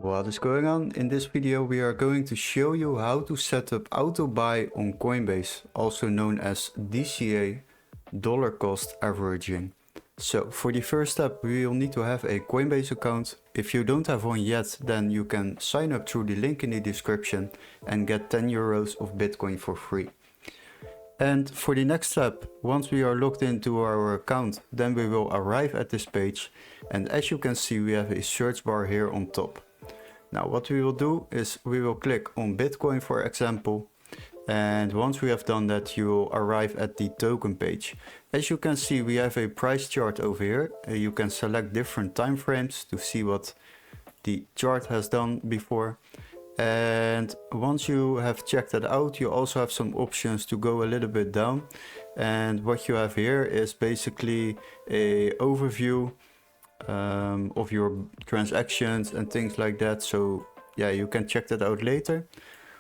What is going on? In this video we are going to show you how to set up auto buy on Coinbase, also known as DCA, dollar cost averaging. So for the first step we will need to have a Coinbase account. If you don't have one yet, then you can sign up through the link in the description and get 10 euros of Bitcoin for free. And for the next step, once we are logged into our account, then we will arrive at this page, and as you can see we have a search bar here on top. Now what we will do is we will click on Bitcoin, for example, and once we have done that you will arrive at the token page. As you can see we have a price chart over here. You can select different time frames to see what the chart has done before. And once you have checked that out, you also have some options to go a little bit down. And what you have here is basically a overview of your transactions and things like that. So yeah, you can check that out later.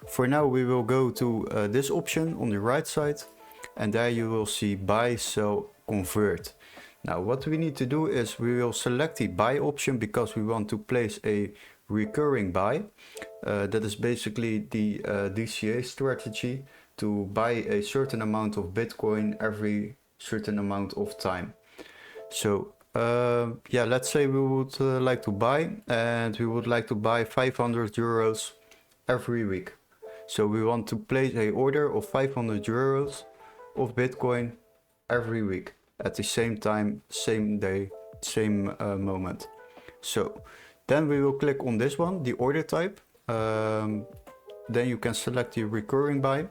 For now we will go to this option on the right side, and there you will see buy, sell, convert. Now what we need to do is we will select the buy option because we want to place a recurring buy. That is basically the DCA strategy, to buy a certain amount of Bitcoin every certain amount of time. So yeah, let's say we would like to buy, and we would like to buy 500 euros every week. So we want to place a order of 500 euros of Bitcoin every week at the same time, same day, same moment. So then we will click on this one, the order type. Then you can select the recurring buy,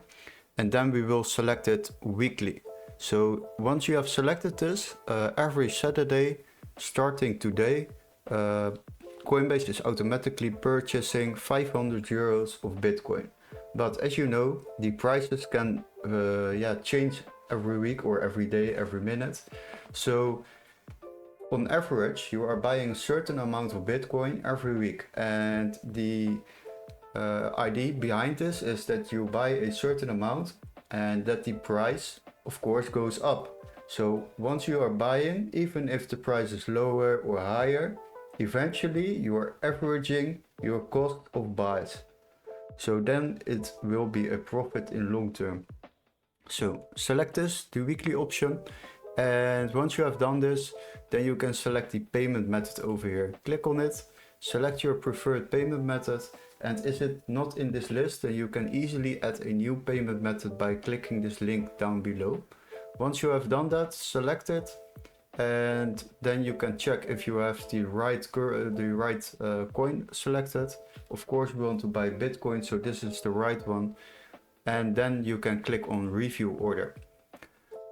and then we will select it weekly. So once you have selected this, every Saturday starting today, Coinbase is automatically purchasing 500 euros of Bitcoin. But as you know, the prices can change every week or every day, every minute. So on average you are buying a certain amount of Bitcoin every week, and the idea behind this is that you buy a certain amount and that the price of course goes up. So once you are buying, even if the price is lower or higher, eventually you are averaging your cost of buys. So then it will be a profit in long term. So select this, the weekly option, and once you have done this, then you can select the payment method over here. Click on it, select your preferred payment method, and is it not in this list, then you can easily add a new payment method by clicking this link down below. Once you have done that, select it, and then you can check if you have the right coin selected. Of course we want to buy Bitcoin, so this is the right one, and then you can click on review order.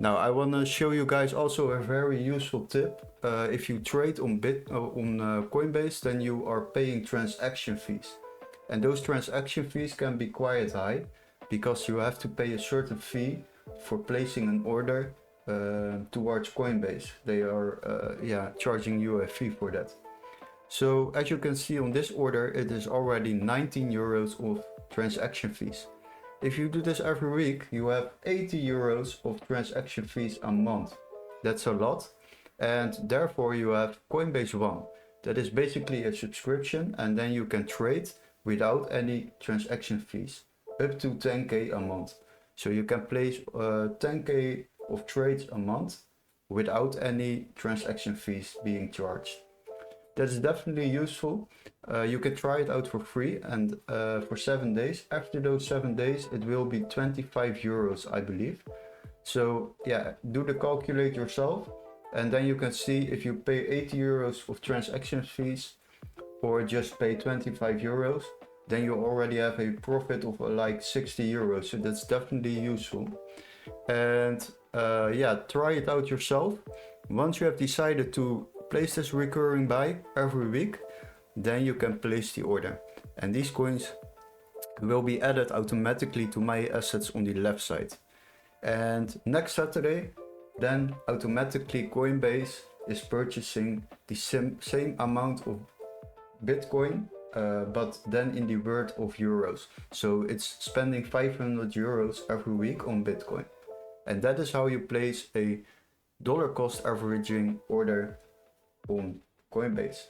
Now I want to show you guys also a very useful tip. If you trade on Coinbase, then you are paying transaction fees, and those transaction fees can be quite high because you have to pay a certain fee for placing an order towards Coinbase. They are charging you a fee for that. So as you can see on this order, it is already 19 euros of transaction fees. If you do this every week, you have 80 euros of transaction fees a month. That's a lot. And therefore you have Coinbase One. That is basically a subscription, and then you can trade without any transaction fees, up to 10k a month. So you can place 10k of trades a month without any transaction fees being charged. That's definitely useful. You can try it out for free, and for 7 days. After those 7 days it will be 25 euros, I believe. So yeah, do the calculate yourself, and then you can see if you pay 80 euros of transaction fees or just pay 25 euros, then you already have a profit of like 60 euros. So that's definitely useful. And yeah, try it out yourself. Once you have decided to place this recurring buy every week, then you can place the order, and these coins will be added automatically to my assets on the left side. And next Saturday, then automatically Coinbase is purchasing the same amount of Bitcoin, but then in the world of euros. So it's spending 500 euros every week on Bitcoin, and that is how you place a dollar cost averaging order on Coinbase.